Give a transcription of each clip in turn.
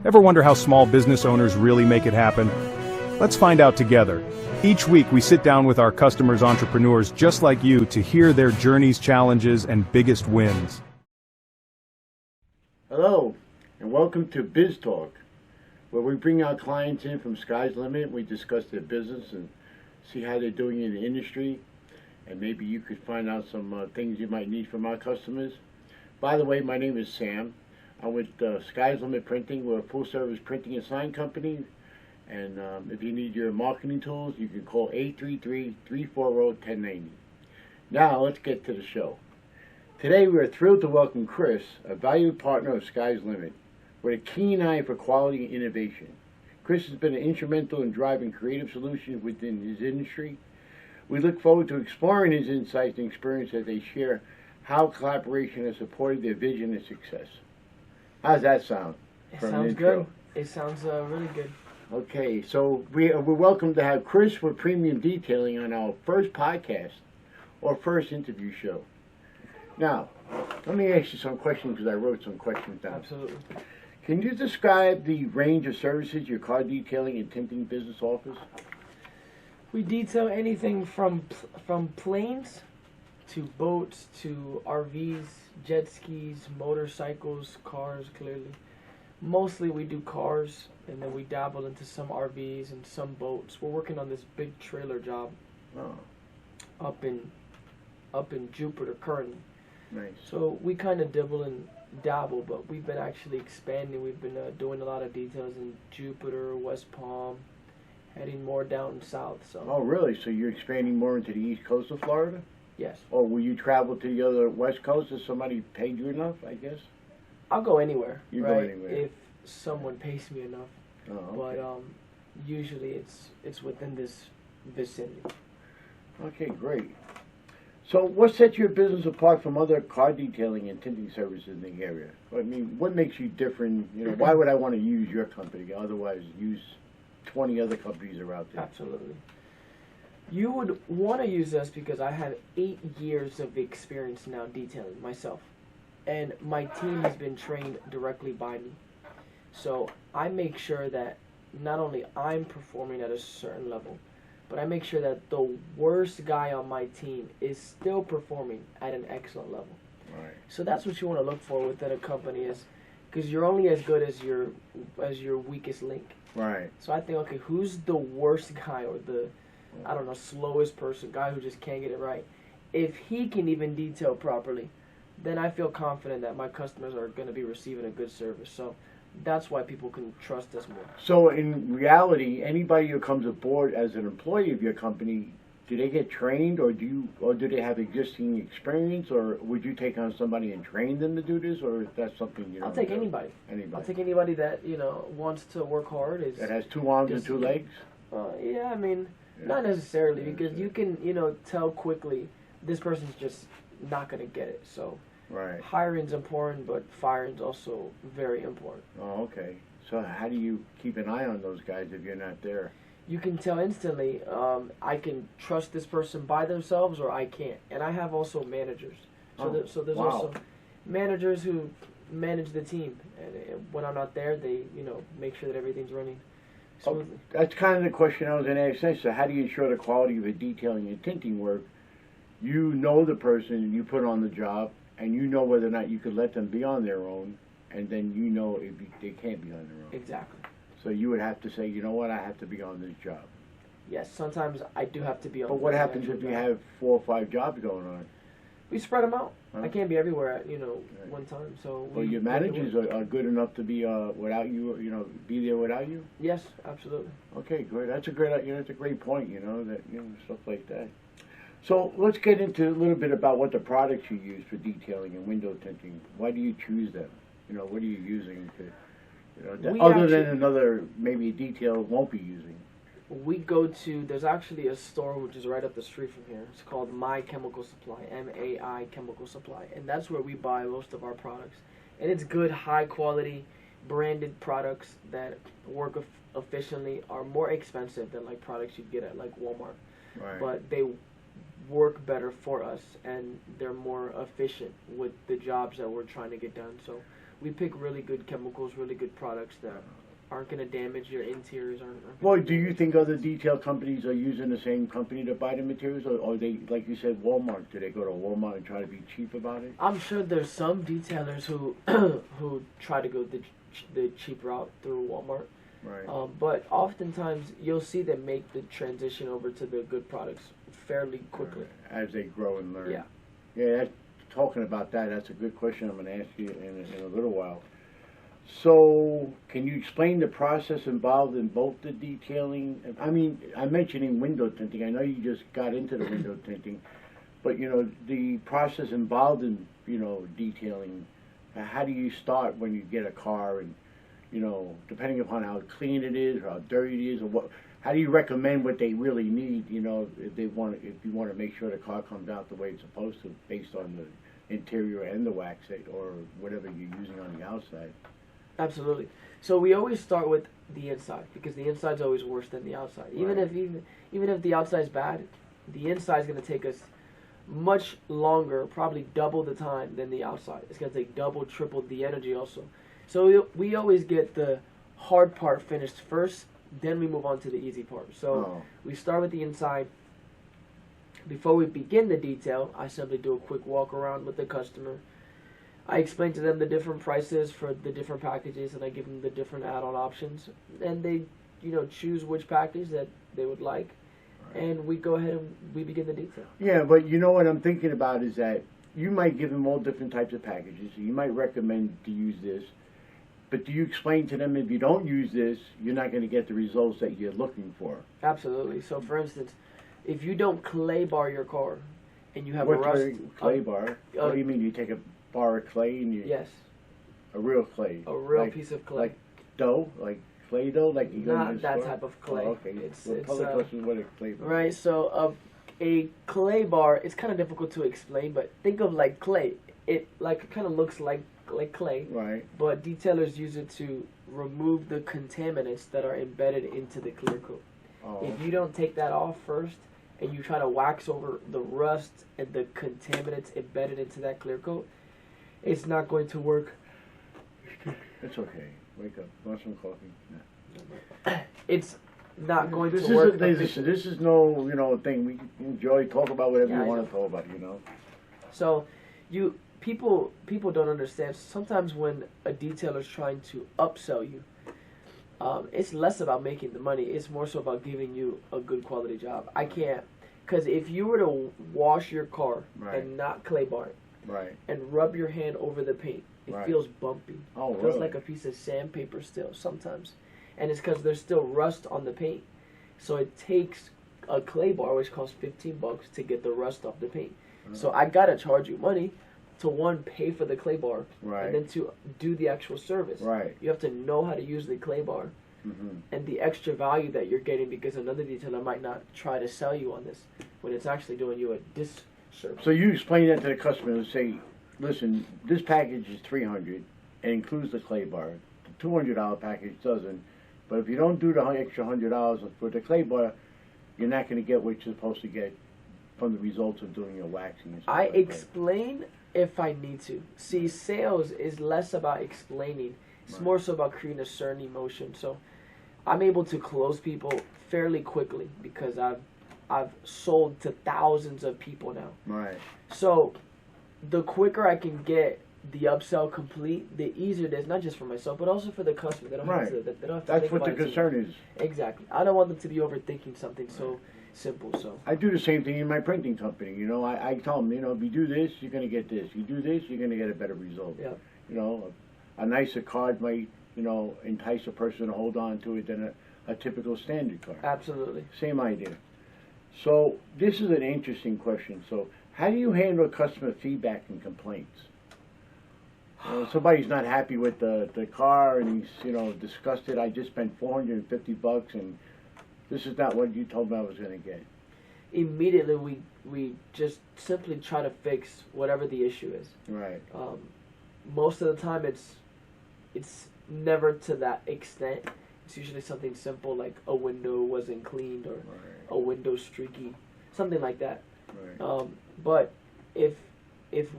Ever wonder how small business owners really make it happen? Let's find out together. Each week we sit down with our customers, entrepreneurs just like you, to hear their journeys, challenges, and biggest wins. Hello, and welcome to Biz Talk, where we bring our clients in from sky's limit. We discuss their business and see how they're doing in the industry, and maybe you could find out some things you might need from our customers. By the way, my name is Sam. I'm with Sky's Limit Printing. We're a full-service printing and sign company, and if you need your marketing tools, you can call 833-340-1090. Now, let's get to the show. Today, we are thrilled to welcome Chris, a valued partner of Sky's Limit, with a keen eye for quality and innovation. Chris has been instrumental in driving creative solutions within his industry. We look forward to exploring his insights and experience as they share how collaboration has supported their vision and success. How's that sound? It sounds good. It sounds really good. Okay, so we're welcome to have Chris with Premium Detailing on our first podcast or first interview show. Now, let me ask you some questions because I wrote some questions down. Absolutely. Can you describe the range of services your car detailing and tinting business offers? We detail anything from planes to boats to RVs, jet skis, motorcycles, cars, clearly. Mostly we do cars, and then we dabble into some RVs and some boats. We're working on this big trailer job up in Jupiter currently. Nice. So we kind of dibble and dabble, but we've been actually expanding. We've been doing a lot of details in Jupiter, West Palm, heading more down south. So. Oh, really? So you're expanding more into the east coast of Florida? Yes. Or will you travel to the other west coast if somebody paid you enough, I guess? I'll go anywhere. You right? go anywhere. If someone pays me enough. Oh, okay. But usually it's within this vicinity. Okay, great. So what sets your business apart from other car detailing and tinting services in the area? I mean, what makes you different? You know, why would I want to use your company? Otherwise, use 20 other companies are out there. Absolutely. You would want to use us because I have 8 years of experience now detailing myself. And my team has been trained directly by me. So I make sure that not only I'm performing at a certain level, but I make sure that the worst guy on my team is still performing at an excellent level. Right. So that's what you want to look for within a company, is because you're only as good as your weakest link. Right. So I think, okay, who's the worst guy or the, I don't know, slowest person, guy who just can't get it right? If he can even detail properly, then I feel confident that my customers are going to be receiving a good service. So that's why people can trust us more. So in reality, anybody who comes aboard as an employee of your company, do they get trained, or do they have existing experience, or would you take on somebody and train them to do this, or is that something you don't I'll take do? anybody. Anybody. I'll take anybody that wants to work hard. That has 2 arms and 2 legs. Yeah, I mean, not necessarily, because you can tell quickly this person's just not gonna get it. So right. Hiring's important, but firing's also very important. Oh, okay. So how do you keep an eye on those guys if you're not there? You can tell instantly, I can trust this person by themselves or I can't. And I have also managers. So there's also managers who manage the team. And when I'm not there, they, make sure that everything's running smoothly. That's kind of the question I was going to ask next. So how do you ensure the quality of the detailing and tinting work? You know the person you put on the job, and you know whether or not you could let them be on their own, and then you know if they can't be on their own. Exactly. So you would have to say, you know what, I have to be on this job. Yes, sometimes I do have to be on. But what happens if you have 4 or 5 jobs going on? We spread them out. Huh? I can't be everywhere at one time. So. Well, your managers are good enough to be without you. Be there without you. Yes, absolutely. Okay, great. That's a great. That's a great point. Stuff like that. So let's get into a little bit about what the products you use for detailing and window tinting. Why do you choose them? What are you using to? Other than another maybe detail won't be using. We go to, there's actually a store which is right up the street from here. It's called My Chemical Supply, M-A-I Chemical Supply. And that's where we buy most of our products. And it's good, high quality, branded products that work efficiently, are more expensive than like products you'd get at like Walmart. Right. But they work better for us, and they're more efficient with the jobs that we're trying to get done. So we pick really good chemicals, really good products that aren't going to damage your interiors. Well, do you think other detail companies are using the same company to buy the materials, or they, like you said, Walmart? Do they go to Walmart and try to be cheap about it? I'm sure there's some detailers who who try to go the cheap route through Walmart. Right. But oftentimes you'll see them make the transition over to the good products fairly quickly. As they grow and learn. Yeah. Yeah, talking about that, that's a good question I'm going to ask you in a little while. So, can you explain the process involved in both the detailing? I mean, I'm mentioning window tinting. I know you just got into the window tinting, but, you know, the process involved in, you know, detailing. How do you start when you get a car, and, you know, depending upon how clean it is or how dirty it is, or what, how do you recommend what they really need, you know, if you want to make sure the car comes out the way it's supposed to, based on the interior and the wax or whatever you're using on the outside? Absolutely. So we always start with the inside, because the inside's always worse than the outside. Right. Even if the outside's bad, the inside's going to take us much longer, probably double the time than the outside. It's going to take double, triple the energy also. So we always get the hard part finished first, then we move on to the easy part. So we start with the inside. Before we begin the detail, I simply do a quick walk around with the customer. I explain to them the different prices for the different packages, and I give them the different add-on options, and they, you know, choose which package that they would like, and we go ahead and we begin the detail. Yeah, but you know what I'm thinking about is that you might give them all different types of packages. You might recommend to use this, but do you explain to them if you don't use this, you're not going to get the results that you're looking for? Absolutely. So, for instance, if you don't clay bar your car, and you have What's a rust... clay bar? What do you mean? You take a bar of clay and you... Yes. A real clay? A real piece of clay. Like dough? Like clay dough? Like you go Not that type of clay. Oh, okay. It's tell the question what a clay bar is. Right, so a clay bar, it's kind of difficult to explain, but think of like clay. It like kind of looks like clay. Right. But detailers use it to remove the contaminants that are embedded into the clear coat. Oh, If you don't take that off first, and you try to wax over the rust and the contaminants embedded into that clear coat, it's not going to work. It's okay. Wake up. Want some coffee? Yeah. It's not going to work. This is no, you know, thing. We enjoy, talk about whatever you want to talk about, you know. So, people don't understand. Sometimes when a detailer is trying to upsell you, it's less about making the money. It's more so about giving you a good quality job. I can't, because if you were to wash your car and not clay bar it, and rub your hand over the paint, it feels bumpy. Oh, it feels like a piece of sandpaper still sometimes, and it's because there's still rust on the paint. So it takes a clay bar, which costs $15, to get the rust off the paint. So I gotta charge you money to, one, pay for the clay bar, and then to do the actual service. You have to know how to use the clay bar, and the extra value that you're getting, because another detailer might not try to sell you on this when it's actually doing you a disservice. So you explain that to the customer and say, listen, this package is $300 and includes the clay bar. The $200 package doesn't. But if you don't do the extra $100 for the clay bar, you're not going to get what you're supposed to get from the results of doing your waxing and stuff. I explain if I need to. See, sales is less about explaining. It's more so about creating a certain emotion. So I'm able to close people fairly quickly because I've sold to thousands of people now. So the quicker I can get the upsell complete, the easier it is, not just for myself, but also for the customer. They don't have to, they don't have to That's think what the about it concern is. Exactly. I don't want them to be overthinking something so simple. So I do the same thing in my printing company. You know, I tell them, you know, if you do this, you're going to get this. You do this, you're going to get a better result. Yeah. You know, a nicer card might, you know, entice a person to hold on to it than a typical standard card. Absolutely. Same idea. So this is an interesting question. So how do you handle customer feedback and complaints? Somebody's not happy with the car and he's, you know, disgusted. I just spent $450 and this is not what you told me I was going to get. Immediately we just simply try to fix whatever the issue is. Most of the time it's never to that extent. It's usually something simple like a window wasn't cleaned or a window streaky, something like that. But if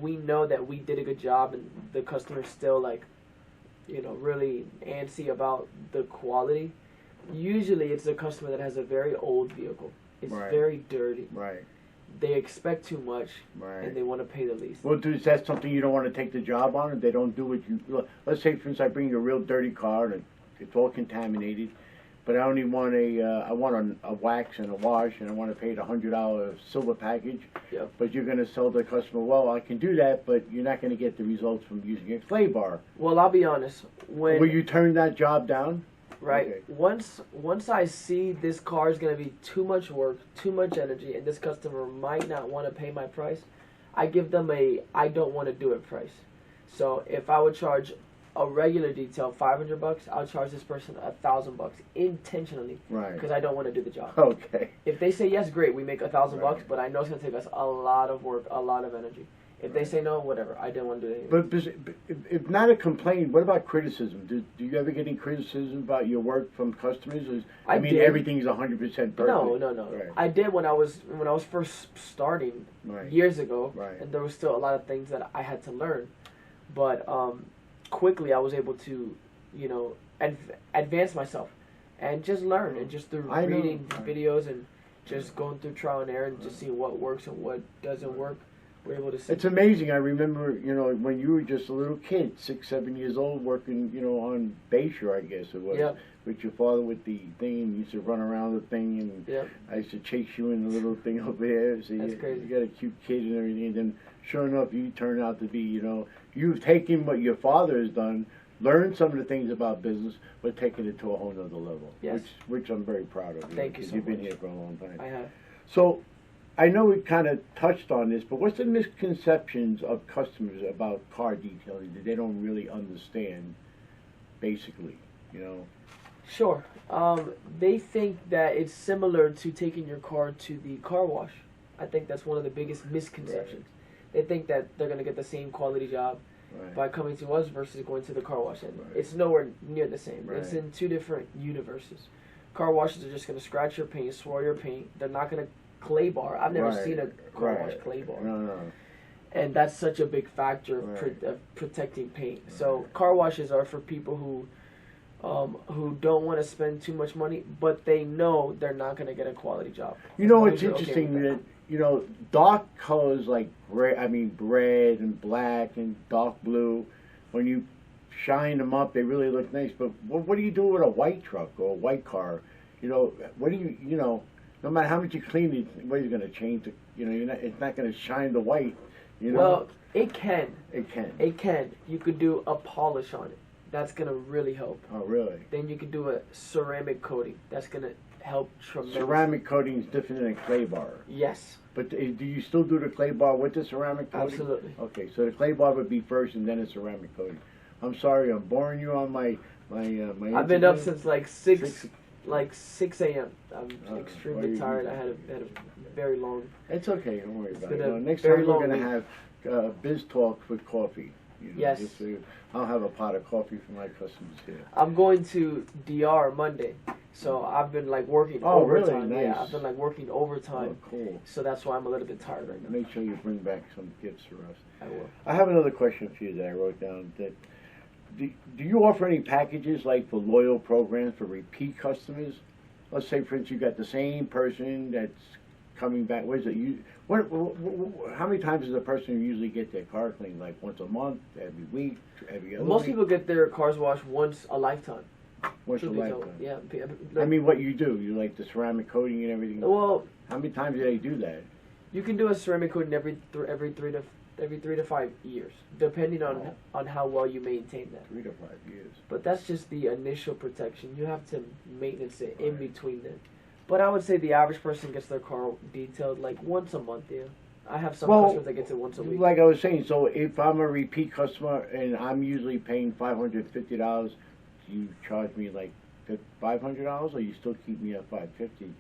we know that we did a good job and the customer's still like really antsy about the quality, usually it's a customer that has a very old vehicle. It's Right. very dirty. Right. They expect too much, Right. and they want to pay the least. Well, is that something you don't want to take the job on, and they don't do what you? Let's say, for instance, I bring you a real dirty car, and it's all contaminated, but I only want I want a wax and a wash, and I want to pay the $100 silver package. Yep. But you're going to sell the customer, well, I can do that, but you're not going to get the results from using a clay bar. Well, I'll be honest. Will you turn that job down? Right. Okay. Once I see this car is going to be too much work, too much energy, and this customer might not want to pay my price, I give them a I don't want to do it price. So if I would charge a regular detail $500, I'll charge this person $1,000 intentionally, Right. because I don't want to do the job. Okay. If they say yes, great, we make $1,000, Right. but I know it's going to take us a lot of work, a lot of energy. If they say no, whatever, I didn't want to do it anyway. But if not a complaint, what about criticism? Do you ever get any criticism about your work from customers? I mean, did. everything's 100% perfect. No. Right. I did when I was first starting Right. years ago, Right. and there was still a lot of things that I had to learn. But quickly, I was able to, advance myself and just learn, and just through I know. reading videos and just going through trial and error and just seeing what works and what doesn't work. We're able to see. It's amazing. I remember, when you were just a little kid, 6, 7 years old, working, on Bayshore, I guess it was, Yep. with your father with the thing, and you used to run around the thing, and Yep. I used to chase you in the little thing over there. So That's you crazy. got a cute kid and everything, and then sure enough, you turn out to be, you've taken what your father has done, learned some of the things about business, but taken it to a whole nother level. Yes. Which I'm very proud of. Thank you because so you've been much. here for a long time. I have. So, I know we kind of touched on this, but what's the misconceptions of customers about car detailing that they don't really understand, basically, Sure. They think that it's similar to taking your car to the car wash. I think that's one of the biggest misconceptions. They think that they're going to get the same quality job Right. by coming to us versus going to the car wash. And Right. it's nowhere near the same. It's Right. in two different universes. Car washes are just going to scratch your paint, swirl your paint. They're not going to clay bar. I've never Right. seen a car Right. wash clay bar. No. And that's such a big factor of, Right. of protecting paint. So car washes are for people who don't want to spend too much money, but they know they're not going to get a quality job. You know, As long it's as you're okay interesting with that, dark colors like red and black and dark blue, when you shine them up, they really look nice. But what do you do with a white truck or a white car? What do you, no matter how much you clean it, what are you going to change? It's not going to shine the white, Well, it can. It can. It can. You could do a polish on it. That's going to really help. Oh, really? Then you could do a ceramic coating. That's going to help tremendously. Ceramic coating is different than a clay bar. Yes. But do you still do the clay bar with the ceramic coating? Absolutely. Okay, so the clay bar would be first and then a ceramic coating. I'm sorry, I'm boring you on my I've been up interview. since like 6 a.m. I'm extremely well, tired. I had a very long. It's okay, don't worry about been it. a Next very time we're long going to week. have biz talk with coffee. Yes. Just so I'll have a pot of coffee for my customers here. I'm going to DR Monday, so I've been like working Oh, really? overtime. Nice. Yeah, I've been like working overtime. Oh, cool. So that's why I'm a little bit tired right now. Make sure you bring back some gifts for us. I will. I have another question for you that I wrote down. Do you offer any packages like for loyal programs for repeat customers? Let's say, for instance, you got the same person that's coming back. What is it? How many times does a person usually get their car cleaned? Like once a month, every week, every other Most week? people get their cars washed once a lifetime. Once a Truth be told. lifetime. Yeah. I mean, what you do? You like the ceramic coating and everything? Well, How many times do they do that? you can do a ceramic coating every 3 to 5 years, depending on how well you maintain that. 3 to 5 years. But that's just the initial protection. You have to maintenance it in between them. But I would say the average person gets their car detailed like once a month. Yeah, I have some customers that gets it once a week. Like I was saying, so if I'm a repeat customer and I'm usually paying $550, you charge me like $500, or you still keep me at $550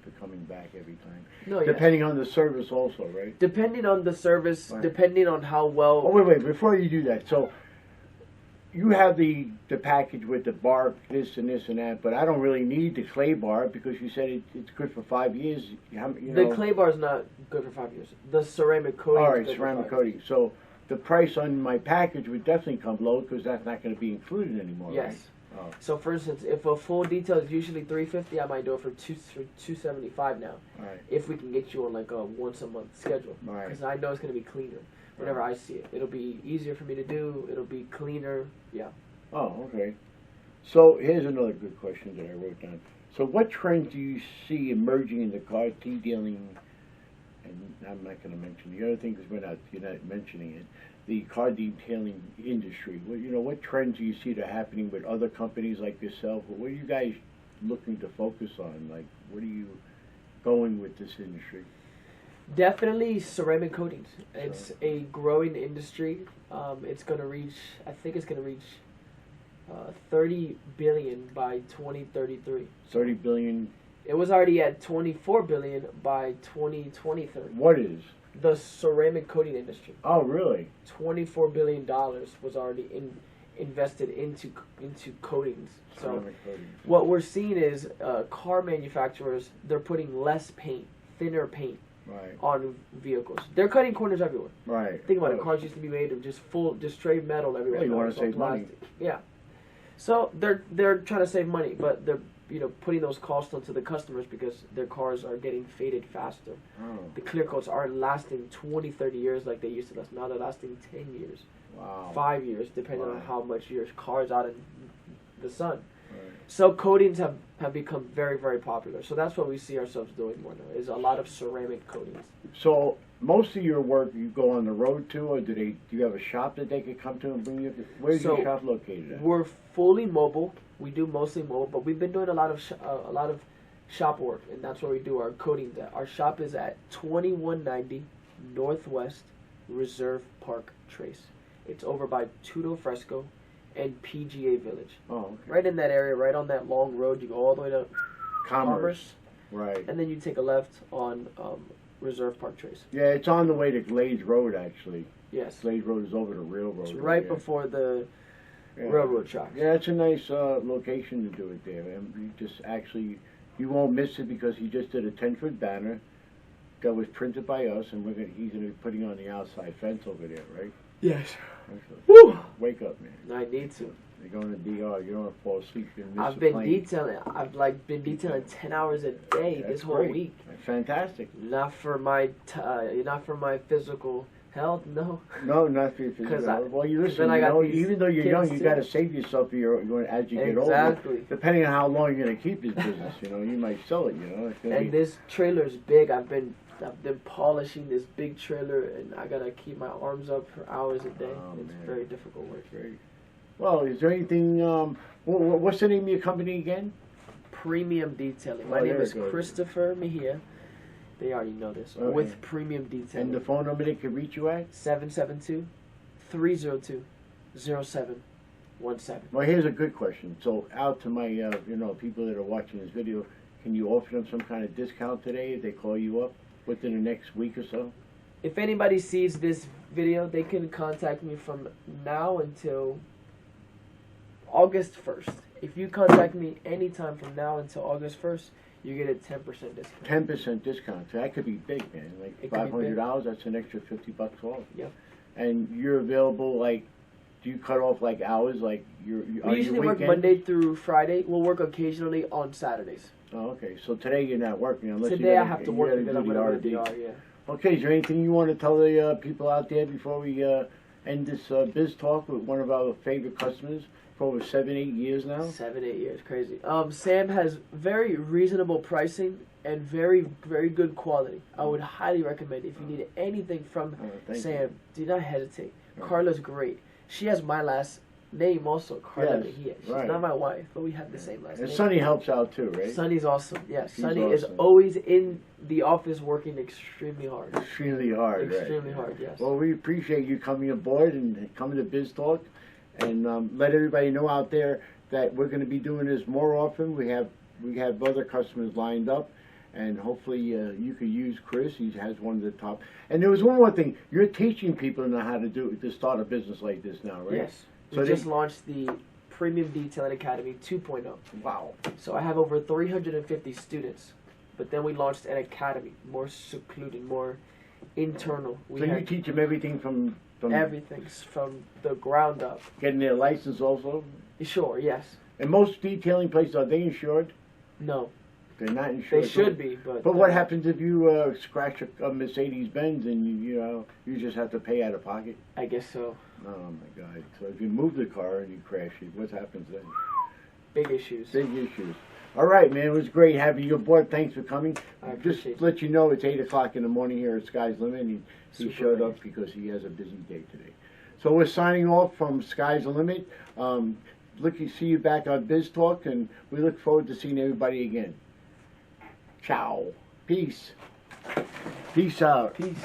for coming back every time? No, yeah. Depending on the service, also, right? Depending on the service, Right. depending on how well. Oh, wait, before you do that, so you have the package with the bar, this and this and that, but I don't really need the clay bar because you said it's good for 5 years. The clay bar is not good for 5 years. The ceramic coating. All is right, good for ceramic 5 coating. So the price on my package would definitely come low because that's not going to be included anymore. Yes. Right? Oh. So for instance, if a full detail is usually $350, I might do it for $275 now. Right. If we can get you on like a once a month schedule, Right. because I know it's gonna be cleaner. Whenever I see it, it'll be easier for me to do. It'll be cleaner. Yeah. Oh, okay. So here's another good question that I wrote down. So what trends do you see emerging in the car detailing? And I'm not going to mention the other thing because you're not mentioning it. The car detailing industry. Well, what trends do you see that are happening with other companies like yourself? What are you guys looking to focus on? Like, what are you going with this industry? Definitely ceramic coatings. It's a growing industry. It's going to reach, I think it's going to reach 30 billion by 2033. 30 billion. It was already at 24 billion by 2023. What is? The ceramic coating industry. Oh, really? $24 billion was already invested into coatings. So what we're seeing is car manufacturers, they're putting less paint, thinner paint on vehicles. They're cutting corners everywhere. Right. Think about it. Cars used to be made of just straight metal everywhere. Yeah, you want to save money. Yeah. So they're trying to save money, but they're putting those costs onto the customers because their cars are getting faded faster. Oh. The clear coats aren't lasting 20, 30 years like they used to last. Now they're lasting 10 years. Wow. 5 years, depending on how much your car's out in the sun. Right. So coatings have become very, very popular. So that's what we see ourselves doing more now, is a lot of ceramic coatings. So most of your work you go on the road to, or do you have a shop that they could come to and bring you? Where's your shop located at? We're fully mobile. We do mostly mobile, but we've been doing a lot of shop work, and that's where we do our coatings at. Our shop is at 2190 Northwest Reserve Park Trace. It's over by Tudo Fresco and PGA Village. Oh, okay. Right in that area, right on that long road. You go all the way to Commerce. Right. And then you take a left on Reserve Park Trace. Yeah, it's on the way to Glades Road, actually. Yes. Glades Road is over the railroad. It's right before the railroad tracks. Yeah, it's a nice location to do it there. And you won't miss it because he just did a 10-foot banner that was printed by us, and he's going to be putting on the outside fence over there, right? Yes. Woo! Wake up, man. I need to. You're going to DR. You don't want to fall asleep. I've been detailing. I've been detailing 10 hours a day this whole week. Fantastic. Not for my physical health, no. No, not for your physical health. Well, you listen. Even though you're young, you got to save yourself as you get older. Exactly. Depending on how long you're going to keep this business, you might sell it. And this trailer's big. I've been polishing this big trailer, and I gotta keep my arms up for hours a day. It's very difficult work. Great. Well, is there anything? What's the name of your company again? Premium Detailing. My name is Christopher Mejia. They already know this. Okay. With Premium Detailing. And the phone number they can reach you at? 772-302-0717. Well, here's a good question. So, out to my people that are watching this video, can you offer them some kind of discount today if they call you up within the next week or so? If anybody sees this video, they can contact me from now until August 1st. If you contact me anytime from now until August 1st, you get a 10% discount. 10% discount. So that could be big, man. Like $500, that's an extra $50 off. Yep. And you're available, do you cut off hours? We usually work Monday through Friday. We'll work occasionally on Saturdays. Oh, okay. So today you're not working unless today I have to work because I'm going to go to DR, yeah. Okay, is there anything you want to tell the people out there before we end this biz talk with one of our favorite customers for over 7-8 years now? 7-8 years, crazy. Sam has very reasonable pricing and very, very good quality. I would highly recommend it. If you need anything from Sam, do not hesitate. Carla's great. She has my last name also, Carla Mejia. She's not my wife, but we have the same last name. And Sonny helps out too, right? Sonny's awesome. Yeah, Sonny is always in the office working extremely hard. Extremely hard, Extremely hard, yes. Well, we appreciate you coming aboard and coming to Biz Talk, and let everybody know out there that we're going to be doing this more often. We have other customers lined up, and hopefully you could use Chris. He has one of the top. And there was one more thing. You're teaching people to know how to start a business like this now, right? Yes. We just launched the Premium Detailing Academy 2.0. Wow. So I have over 350 students. But then we launched an academy, more secluded, more internal. So you teach them everything from Everything's from the ground up. Getting their license also? Sure, yes. And most detailing places, are they insured? No. They're not insured. They should be, but... But what happens if you scratch a Mercedes-Benz and you just have to pay out of pocket? I guess so. Oh my God! So if you move the car and you crash it, what happens then? Big issues. Big issues. All right, man. It was great having you aboard. Thanks for coming. I Just appreciate let you know it's 8 o'clock in the morning here at Sky's Limit. And he Super showed great. up because he has a busy day today. So we're signing off from Sky's the Limit. See you back on Biz Talk, and we look forward to seeing everybody again. Ciao. Peace. Peace out. Peace.